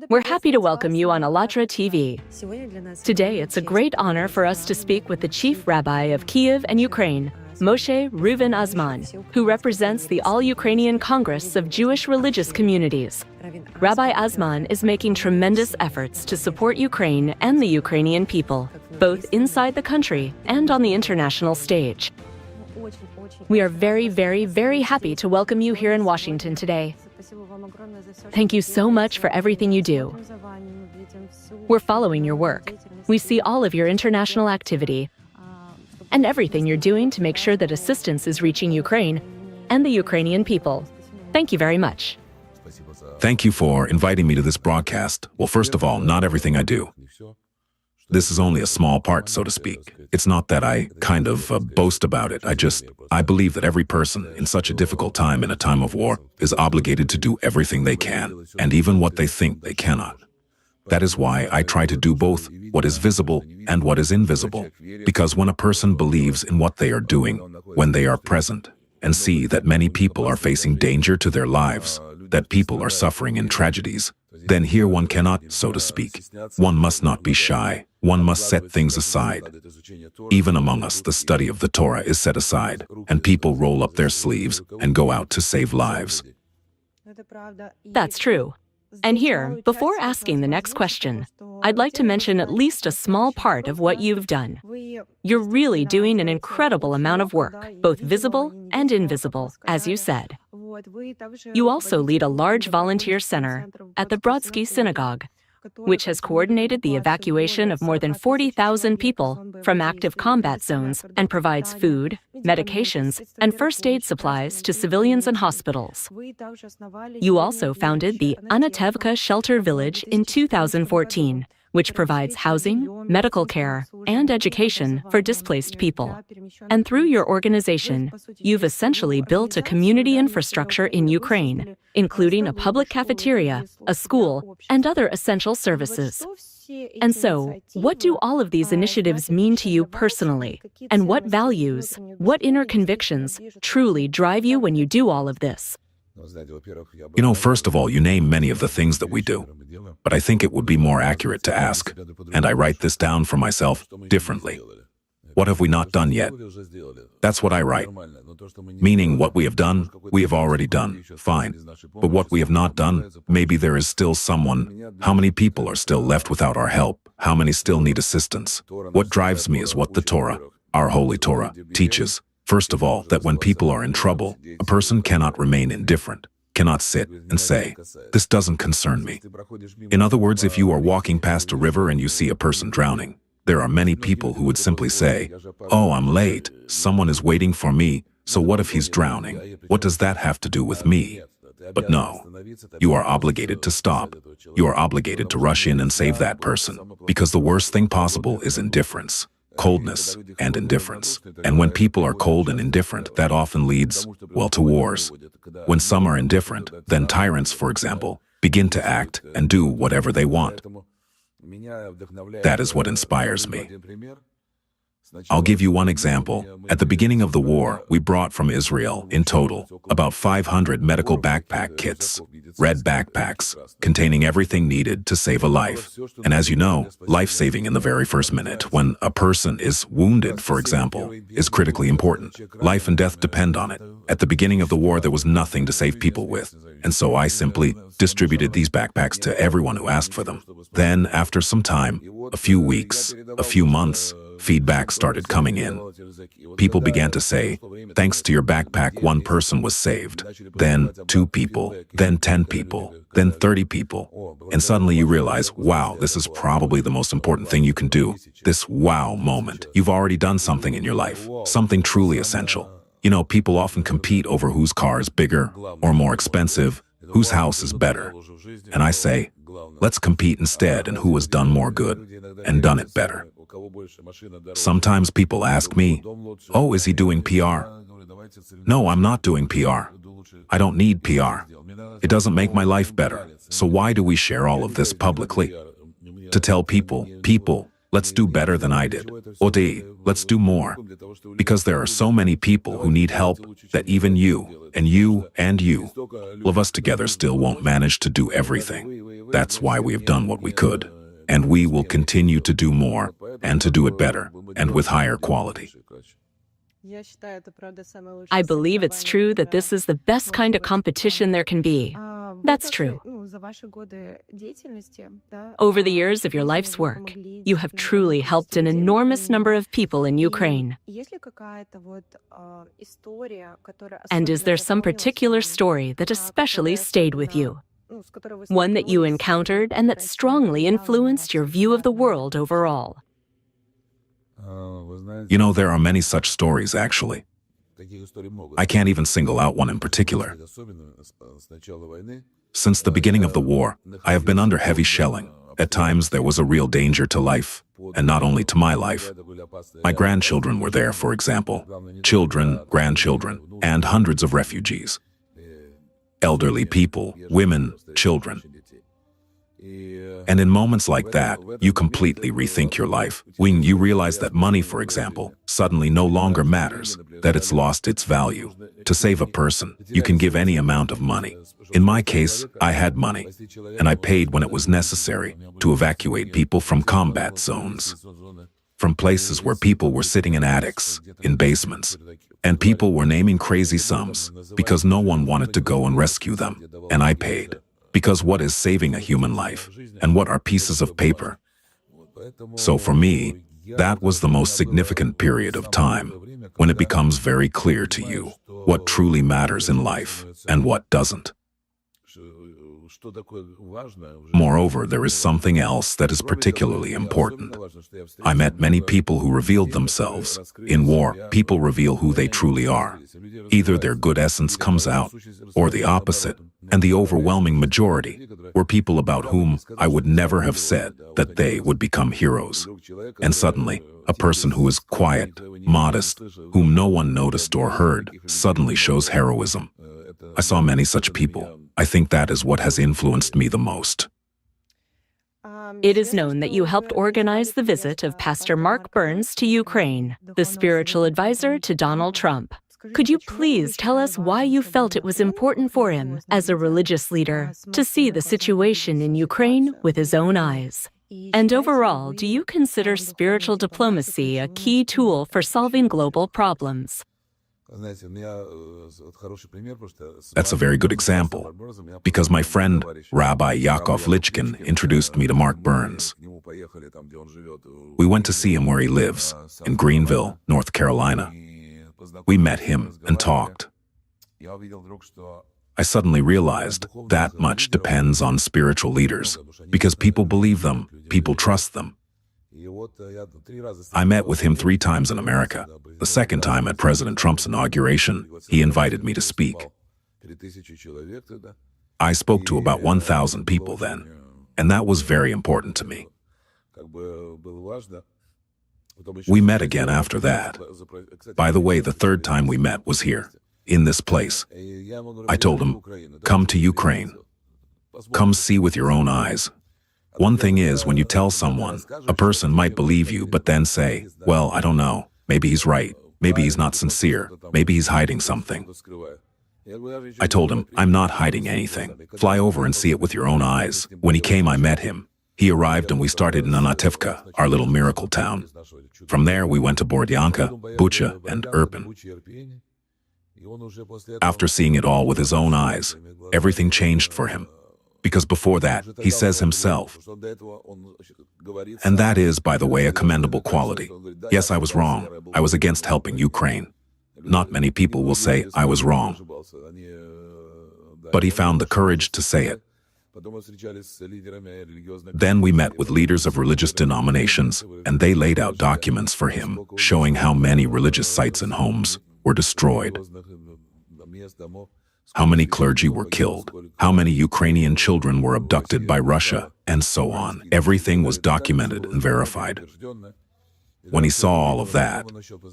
We're happy to welcome you on ALLATRA TV. Today, it's a great honor for us to speak with the Chief Rabbi of Kyiv and Ukraine, Moshe Reuven Azman, who represents the All-Ukrainian Congress of Jewish Religious Communities. Rabbi Azman is making tremendous efforts to support Ukraine and the Ukrainian people, both inside the country and on the international stage. We are very, very, very happy to welcome you here in Washington today. Thank you so much for everything you do. We're following your work. We see all of your international activity and everything you're doing to make sure that assistance is reaching Ukraine and the Ukrainian people. Thank you very much. Thank you for inviting me to this broadcast. Well, first of all, not everything I do. This is only a small part, so to speak. It's not that I kind of boast about it. I believe that every person in such a difficult time, in a time of war, is obligated to do everything they can, and even what they think they cannot. That is why I try to do both what is visible and what is invisible. Because when a person believes in what they are doing, when they are present, and see that many people are facing danger to their lives, that people are suffering in tragedies, then here one cannot, so to speak. One must not be shy. One must set things aside. Even among us, the study of the Torah is set aside, and people roll up their sleeves and go out to save lives. That's true. And here, before asking the next question, I'd like to mention at least a small part of what you've done. You're really doing an incredible amount of work, both visible and invisible, as you said. You also lead a large volunteer center at the Brodsky Synagogue, which has coordinated the evacuation of more than 40,000 people from active combat zones and provides food, medications, and first aid supplies to civilians and hospitals. You also founded the Anatevka shelter village in 2014, which provides housing, medical care, and education for displaced people. And through your organization, you've essentially built a community infrastructure in Ukraine, including a public cafeteria, a school, and other essential services. And so, what do all of these initiatives mean to you personally? And what values, what inner convictions truly drive you when you do all of this? You know, first of all, you name many of the things that we do, but I think it would be more accurate to ask, and I write this down for myself differently. What have we not done yet? That's what I write. Meaning what we have done, we have already done, fine. But what we have not done, maybe there is still someone. How many people are still left without our help? How many still need assistance? What drives me is what the Torah, our holy Torah, teaches. First of all, that when people are in trouble, a person cannot remain indifferent, cannot sit and say, "This doesn't concern me." In other words, if you are walking past a river and you see a person drowning, there are many people who would simply say, "Oh, I'm late, someone is waiting for me, so what if he's drowning? What does that have to do with me?" But no, you are obligated to stop. You are obligated to rush in and save that person, because the worst thing possible is indifference. Coldness and indifference. And when people are cold and indifferent, that often leads, well, to wars. When some are indifferent, then tyrants, for example, begin to act and do whatever they want. That is what inspires me. I'll give you one example. At the beginning of the war, we brought from Israel, in total, about 500 medical backpack kits, red backpacks, containing everything needed to save a life. And as you know, life-saving in the very first minute, when a person is wounded, for example, is critically important. Life and death depend on it. At the beginning of the war, there was nothing to save people with. And so I simply distributed these backpacks to everyone who asked for them. Then, after some time, a few weeks, a few months, feedback started coming in. People began to say, "Thanks to your backpack, one person was saved." Then 2 people, then 10 people, then 30 people. And suddenly you realize, wow, this is probably the most important thing you can do. This wow moment. You've already done something in your life, something truly essential. You know, people often compete over whose car is bigger or more expensive, whose house is better. And I say, let's compete instead in who has done more good and done it better. Sometimes people ask me, "Oh, is he doing PR?" No, I'm not doing PR. I don't need PR. It doesn't make my life better. So why do we share all of this publicly? To tell people, let's do better than I did. Odi, let's do more. Because there are so many people who need help that even you, and you, and you, all of us together still won't manage to do everything. That's why we have done what we could. And we will continue to do more, and to do it better, and with higher quality. I believe it's true that this is the best kind of competition there can be. That's true. Over the years of your life's work, you have truly helped an enormous number of people in Ukraine. And is there some particular story that especially stayed with you? One that you encountered and that strongly influenced your view of the world overall? You know, there are many such stories, actually. I can't even single out one in particular. Since the beginning of the war, I have been under heavy shelling. At times, there was a real danger to life, and not only to my life. My grandchildren were there, for example. Children, grandchildren, and hundreds of refugees. Elderly people, women, children. And in moments like that, you completely rethink your life. When you realize that money, for example, suddenly no longer matters, that it's lost its value. To save a person, you can give any amount of money. In my case, I had money, and I paid when it was necessary to evacuate people from combat zones. From places where people were sitting in attics, in basements, and people were naming crazy sums because no one wanted to go and rescue them, and I paid. Because what is saving a human life, and what are pieces of paper? So for me, that was the most significant period of time, when it becomes very clear to you what truly matters in life and what doesn't. Moreover, there is something else that is particularly important. I met many people who revealed themselves. In war, people reveal who they truly are. Either their good essence comes out, or the opposite, and the overwhelming majority were people about whom I would never have said that they would become heroes. And suddenly, a person who is quiet, modest, whom no one noticed or heard, suddenly shows heroism. I saw many such people. I think that is what has influenced me the most. It is known that you helped organize the visit of Pastor Mark Burns to Ukraine, the spiritual advisor to Donald Trump. Could you please tell us why you felt it was important for him, as a religious leader, to see the situation in Ukraine with his own eyes? And overall, do you consider spiritual diplomacy a key tool for solving global problems? That's a very good example, because my friend Rabbi Yaakov Lichkin introduced me to Mark Burns. We went to see him where he lives, in Greenville, North Carolina. We met him and talked. I suddenly realized that much depends on spiritual leaders, because people believe them, people trust them. I met with him 3 times in America. The second time at President Trump's inauguration, he invited me to speak. I spoke to about 1,000 people then, and that was very important to me. We met again after that. By the way, the third time we met was here, in this place. I told him, come to Ukraine. Come see with your own eyes. One thing is, when you tell someone, a person might believe you, but then say, well, I don't know, maybe he's right, maybe he's not sincere, maybe he's hiding something. I told him, I'm not hiding anything. Fly over and see it with your own eyes. When he came, I met him. He arrived and we started in Anatevka, our little miracle town. From there, we went to Bordyanka, Bucha, and Irpin. After seeing it all with his own eyes, everything changed for him. Because before that, he says himself. And that is, by the way, a commendable quality. Yes, I was wrong. I was against helping Ukraine. Not many people will say I was wrong. But he found the courage to say it. Then we met with leaders of religious denominations, and they laid out documents for him, showing how many religious sites and homes were destroyed, how many clergy were killed, how many Ukrainian children were abducted by Russia, and so on. Everything was documented and verified. When he saw all of that,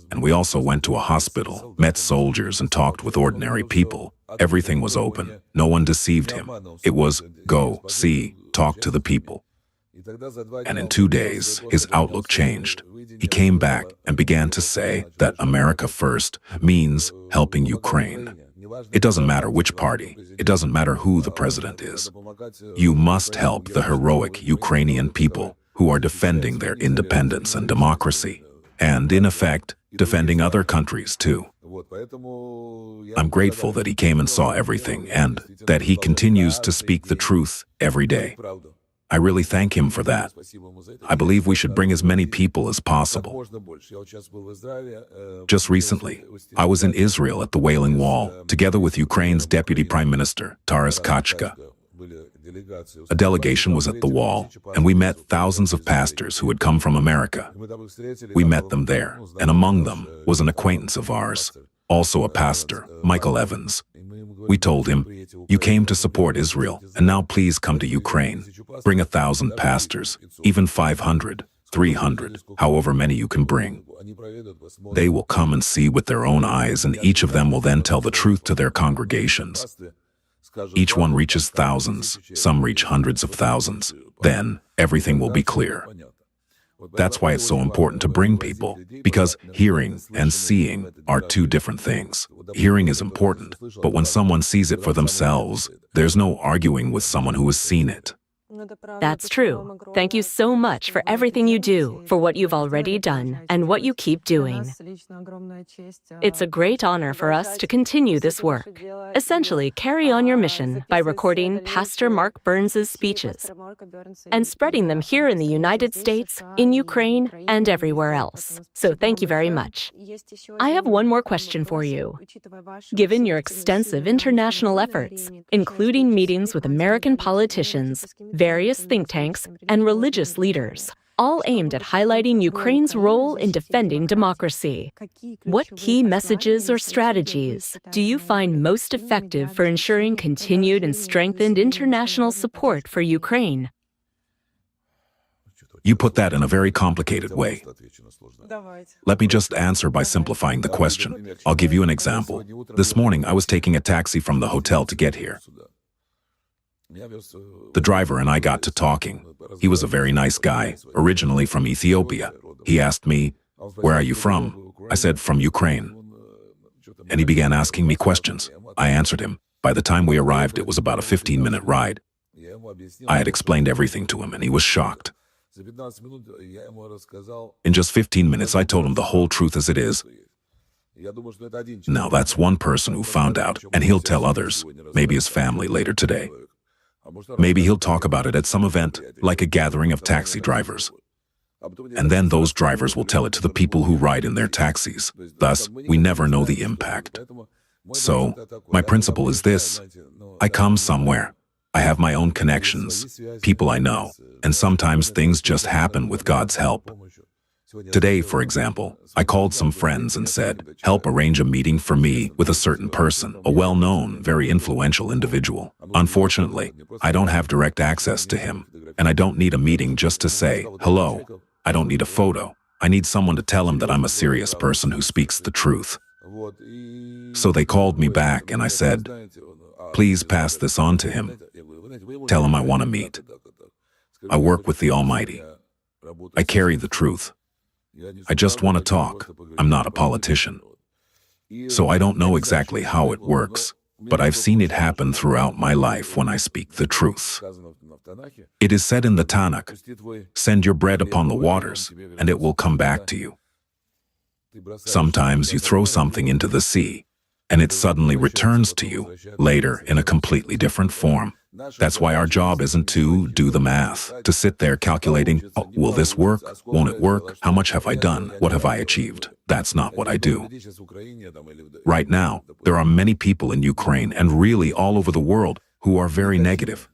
and we also went to a hospital, met soldiers and talked with ordinary people, everything was open. No one deceived him. It was, go, see, talk to the people. And in 2 days, his outlook changed. He came back and began to say that America first means helping Ukraine. It doesn't matter which party, it doesn't matter who the president is. You must help the heroic Ukrainian people who are defending their independence and democracy, and in effect, defending other countries too. I'm grateful that he came and saw everything and that he continues to speak the truth every day. I really thank him for that. I believe we should bring as many people as possible. Just recently, I was in Israel at the Wailing Wall, together with Ukraine's Deputy Prime Minister, Taras Kachka. A delegation was at the wall, and we met thousands of pastors who had come from America. We met them there, and among them was an acquaintance of ours, also a pastor, Michael Evans. We told him, "You came to support Israel, and now please come to Ukraine. Bring 1,000 pastors, even 500, 300, however many you can bring. They will come and see with their own eyes, and each of them will then tell the truth to their congregations. Each one reaches thousands, some reach hundreds of thousands. Then everything will be clear." That's why it's so important to bring people, because hearing and seeing are two different things. Hearing is important, but when someone sees it for themselves, there's no arguing with someone who has seen it. That's true. Thank you so much for everything you do, for what you've already done, and what you keep doing. It's a great honor for us to continue this work. Essentially, carry on your mission by recording Pastor Mark Burns' speeches and spreading them here in the United States, in Ukraine, and everywhere else. So thank you very much. I have one more question for you. Given your extensive international efforts, including meetings with American politicians, various think tanks, and religious leaders, all aimed at highlighting Ukraine's role in defending democracy, what key messages or strategies do you find most effective for ensuring continued and strengthened international support for Ukraine? You put that in a very complicated way. Let me just answer by simplifying the question. I'll give you an example. This morning, I was taking a taxi from the hotel to get here. The driver and I got to talking. He was a very nice guy, originally from Ethiopia. He asked me, "Where are you from?" I said, "From Ukraine." And he began asking me questions. I answered him. By the time we arrived, it was about a 15-minute ride. I had explained everything to him, and he was shocked. In just 15 minutes, I told him the whole truth as it is. Now, that's one person who found out, and he'll tell others, maybe his family later today. Maybe he'll talk about it at some event, like a gathering of taxi drivers. And then those drivers will tell it to the people who ride in their taxis. Thus, we never know the impact. So, my principle is this. I come somewhere. I have my own connections, people I know, and sometimes things just happen with God's help. Today, for example, I called some friends and said, "Help arrange a meeting for me with a certain person, a well-known, very influential individual." Unfortunately, I don't have direct access to him, and I don't need a meeting just to say, "Hello." I don't need a photo. I need someone to tell him that I'm a serious person who speaks the truth. So they called me back and I said, "Please pass this on to him. Tell him I want to meet. I work with the Almighty. I carry the truth. I just want to talk. I'm not a politician. So I don't know exactly how it works, but I've seen it happen throughout my life when I speak the truth. It is said in the Tanakh, 'Send your bread upon the waters, and it will come back to you.' Sometimes you throw something into the sea, and it suddenly returns to you, later in a completely different form. That's why our job isn't to do the math, to sit there calculating, oh, will this work? Won't it work? How much have I done? What have I achieved? That's not what I do. Right now, there are many people in Ukraine and really all over the world who are very negative.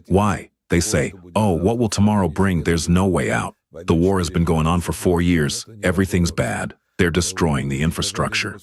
Why? They say, oh, what will tomorrow bring? There's no way out. The war has been going on for 4 years. Everything's bad. They're destroying the infrastructure.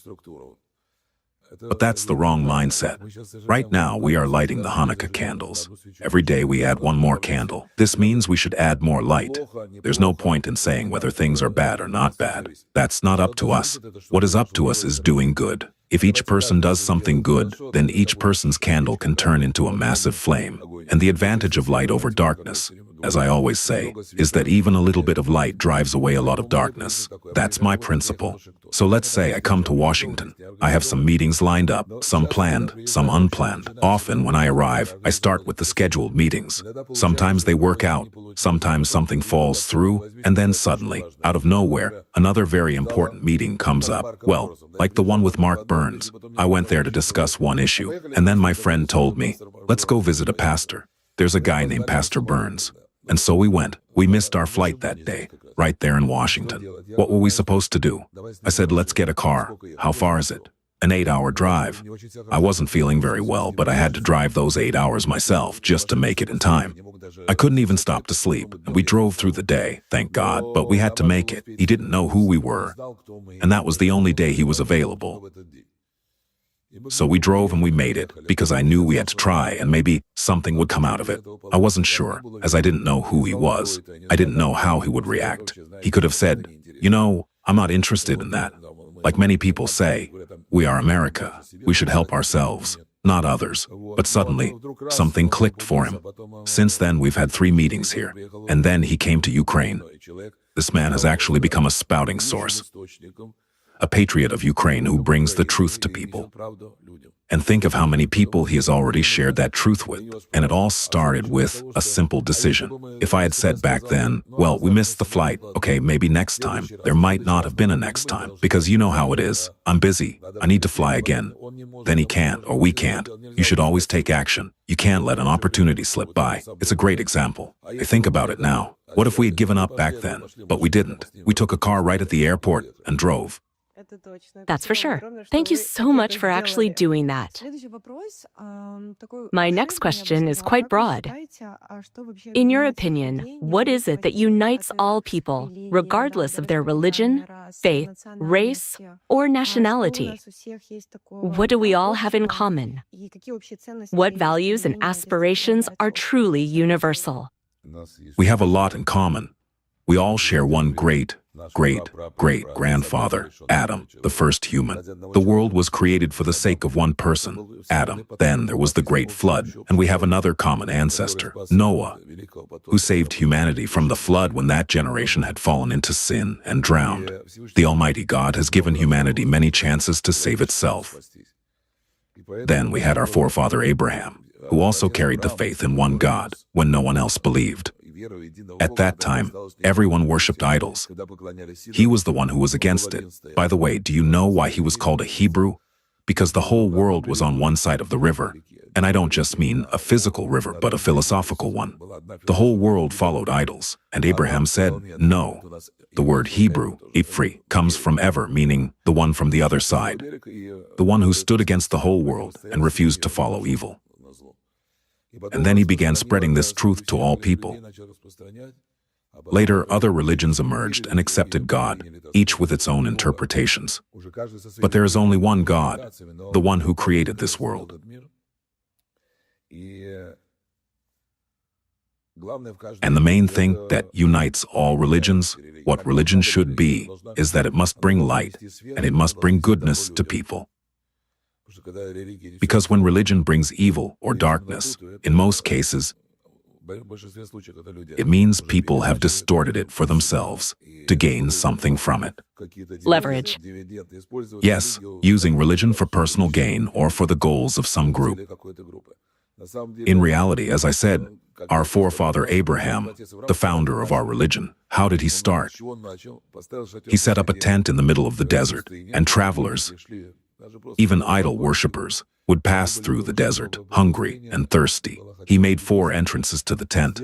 But that's the wrong mindset. Right now, we are lighting the Hanukkah candles. Every day we add one more candle. This means we should add more light. There's no point in saying whether things are bad or not bad. That's not up to us. What is up to us is doing good. If each person does something good, then each person's candle can turn into a massive flame. And the advantage of light over darkness as I always say, is that even a little bit of light drives away a lot of darkness. That's my principle. So let's say I come to Washington. I have some meetings lined up, some planned, some unplanned. Often when I arrive, I start with the scheduled meetings. Sometimes they work out, sometimes something falls through, and then suddenly, out of nowhere, another very important meeting comes up. Well, like the one with Mark Burns. I went there to discuss one issue, and then my friend told me, let's go visit a pastor. There's a guy named Pastor Burns. And so we went. We missed our flight that day, right there in Washington. What were we supposed to do? I said, let's get a car. How far is it? An 8-hour drive. I wasn't feeling very well, but I had to drive those 8 hours myself just to make it in time. I couldn't even stop to sleep, and we drove through the day, thank God, but we had to make it. He didn't know who we were, and that was the only day he was available. So we drove and we made it, because I knew we had to try and maybe something would come out of it. I wasn't sure, as I didn't know who he was. I didn't know how he would react. He could have said, you know, I'm not interested in that. Like many people say, we are America. We should help ourselves, not others. But suddenly, something clicked for him. Since then, we've had 3 meetings here, and then he came to Ukraine. This man has actually become a spouting source, a patriot of Ukraine who brings the truth to people. And think of how many people he has already shared that truth with. And it all started with a simple decision. If I had said back then, well, we missed the flight, okay, maybe next time, there might not have been a next time, because you know how it is. I'm busy. I need to fly again. Then he can't, or we can't. You should always take action. You can't let an opportunity slip by. It's a great example. I think about it now. What if we had given up back then? But we didn't. We took a car right at the airport and drove. That's for sure. Thank you so much for actually doing that. My next question is quite broad. In your opinion, what is it that unites all people, regardless of their religion, faith, race, or nationality? What do we all have in common? What values and aspirations are truly universal? We have a lot in common. We all share one great-great-great-grandfather, Adam, the first human. The world was created for the sake of one person, Adam. Then there was the great flood, and we have another common ancestor, Noah, who saved humanity from the flood when that generation had fallen into sin and drowned. The Almighty God has given humanity many chances to save itself. Then we had our forefather Abraham, who also carried the faith in one God when no one else believed. At that time, everyone worshipped idols. He was the one who was against it. By the way, do you know why he was called a Hebrew? Because the whole world was on one side of the river. And I don't just mean a physical river, but a philosophical one. The whole world followed idols. And Abraham said, no. The word Hebrew, Ipri, comes from ever, meaning the one from the other side. The one who stood against the whole world and refused to follow evil. And then he began spreading this truth to all people. Later, other religions emerged and accepted God, each with its own interpretations. But there is only one God, the one who created this world. And the main thing that unites all religions, what religion should be, is that it must bring light, and it must bring goodness to people. Because when religion brings evil or darkness, in most cases, it means people have distorted it for themselves to gain something from it. Leverage. Yes, using religion for personal gain or for the goals of some group. In reality, as I said, our forefather Abraham, the founder of our religion, how did he start? He set up a tent in the middle of the desert, and travelers, even idol worshippers, would pass through the desert, hungry and thirsty. He made 4 entrances to the tent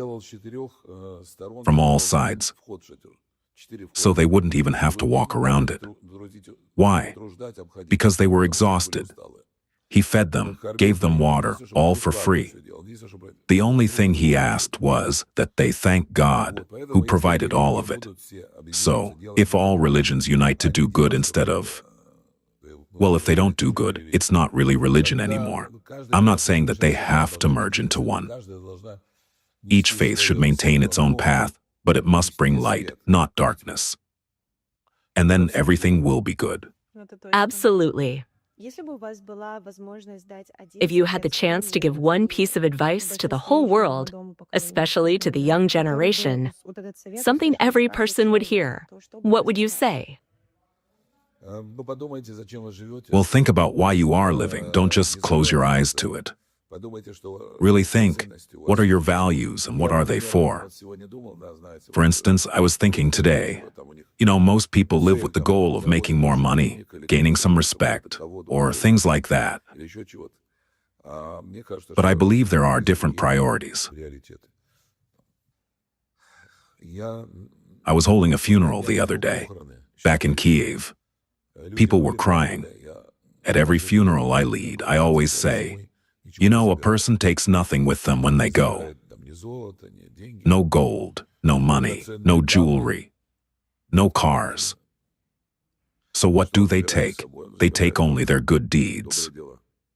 from all sides, so they wouldn't even have to walk around it. Why? Because they were exhausted. He fed them, gave them water, all for free. The only thing he asked was that they thank God, who provided all of it. So, if all religions unite to do good instead of, well, if they don't do good, it's not really religion anymore. I'm not saying that they have to merge into one. Each faith should maintain its own path, but it must bring light, not darkness. And then everything will be good. Absolutely. If you had the chance to give one piece of advice to the whole world, especially to the young generation, something every person would hear, what would you say? Well, think about why you are living. Don't just close your eyes to it. Really think, what are your values and what are they for? For instance, I was thinking today, most people live with the goal of making more money, gaining some respect, or things like that. But I believe there are different priorities. I was holding a funeral the other day, back in Kyiv. People were crying. At every funeral I lead, I always say, a person takes nothing with them when they go. No gold, no money, no jewelry, no cars. So what do they take? They take only their good deeds.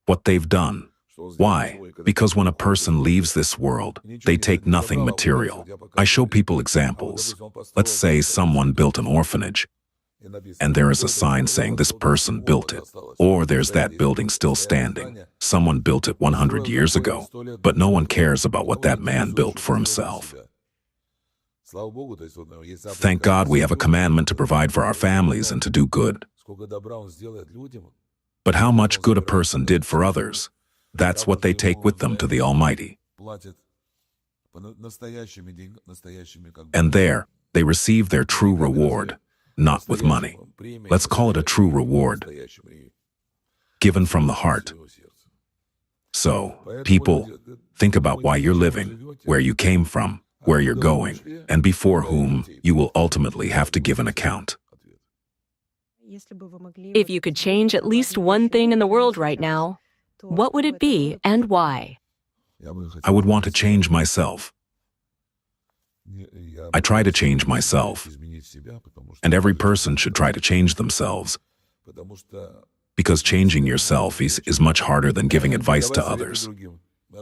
What they've done. Why? Because when a person leaves this world, they take nothing material. I show people examples. Let's say someone built an orphanage, and there is a sign saying this person built it. Or there's that building still standing. Someone built it 100 years ago, but no one cares about what that man built for himself. Thank God we have a commandment to provide for our families and to do good. But how much good a person did for others, that's what they take with them to the Almighty. And there, they receive their true reward. Not with money. Let's call it a true reward, given from the heart. So, people, think about why you're living, where you came from, where you're going, and before whom you will ultimately have to give an account. If you could change at least one thing in the world right now, what would it be and why? I would want to change myself. I try to change myself, and every person should try to change themselves, because changing yourself is much harder than giving advice to others.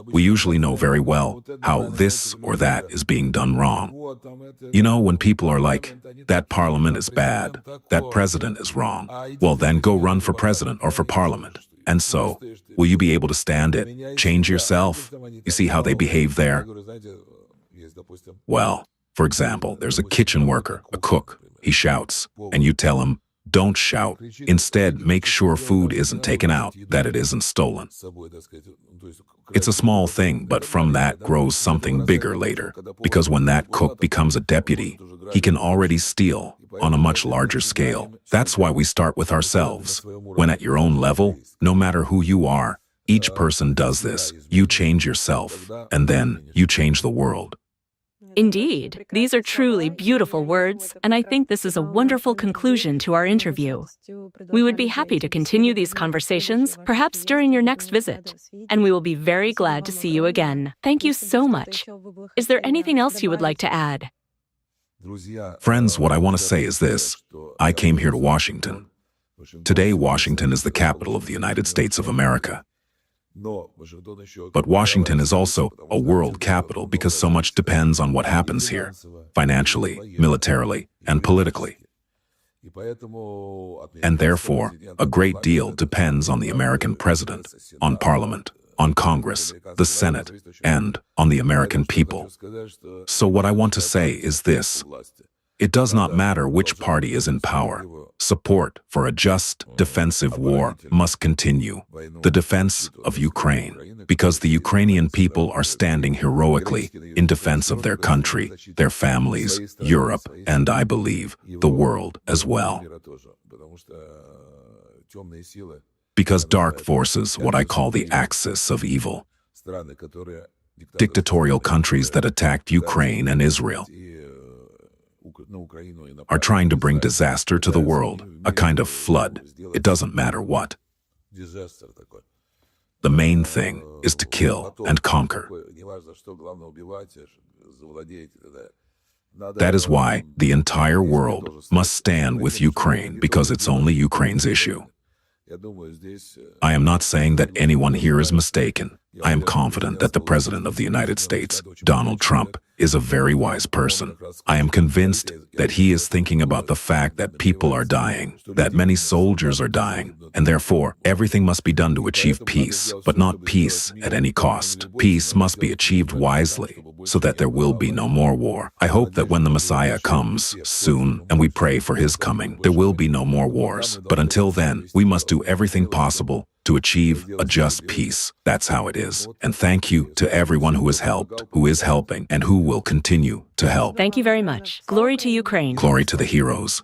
We usually know very well how this or that is being done wrong. When people are like, that parliament is bad, that president is wrong, well then go run for president or for parliament. And so, will you be able to stand it? Change yourself? You see how they behave there? Well, for example, there's a kitchen worker, a cook. He shouts, and you tell him, don't shout. Instead, make sure food isn't taken out, that it isn't stolen. It's a small thing, but from that grows something bigger later, because when that cook becomes a deputy, he can already steal on a much larger scale. That's why we start with ourselves. When at your own level, no matter who you are, each person does this. You change yourself, and then you change the world. Indeed, these are truly beautiful words, and I think this is a wonderful conclusion to our interview. We would be happy to continue these conversations, perhaps during your next visit, and we will be very glad to see you again. Thank you so much. Is there anything else you would like to add? Friends, what I want to say is this. I came here to Washington. Today, Washington is the capital of the United States of America. But Washington is also a world capital because so much depends on what happens here, financially, militarily, and politically. And therefore, a great deal depends on the American president, on Parliament, on Congress, the Senate, and on the American people. So what I want to say is this. It does not matter which party is in power. Support for a just, defensive war must continue. The defense of Ukraine, because the Ukrainian people are standing heroically in defense of their country, their families, Europe, and I believe, the world as well. Because dark forces, what I call the axis of evil, dictatorial countries that attacked Ukraine and Israel, are trying to bring disaster to the world, a kind of flood. It doesn't matter what. The main thing is to kill and conquer. That is why the entire world must stand with Ukraine, because it's only Ukraine's issue. I am not saying that anyone here is mistaken. I am confident that the President of the United States, Donald Trump, is a very wise person. I am convinced that he is thinking about the fact that people are dying, that many soldiers are dying, and therefore everything must be done to achieve peace, but not peace at any cost. Peace must be achieved wisely, so that there will be no more war. I hope that when the Messiah comes soon, and we pray for his coming, there will be no more wars. But until then, we must do everything possible to achieve a just peace. That's how it is. And thank you to everyone who has helped, who is helping, and who will continue to help. Thank you very much. Glory to Ukraine. Glory to the heroes.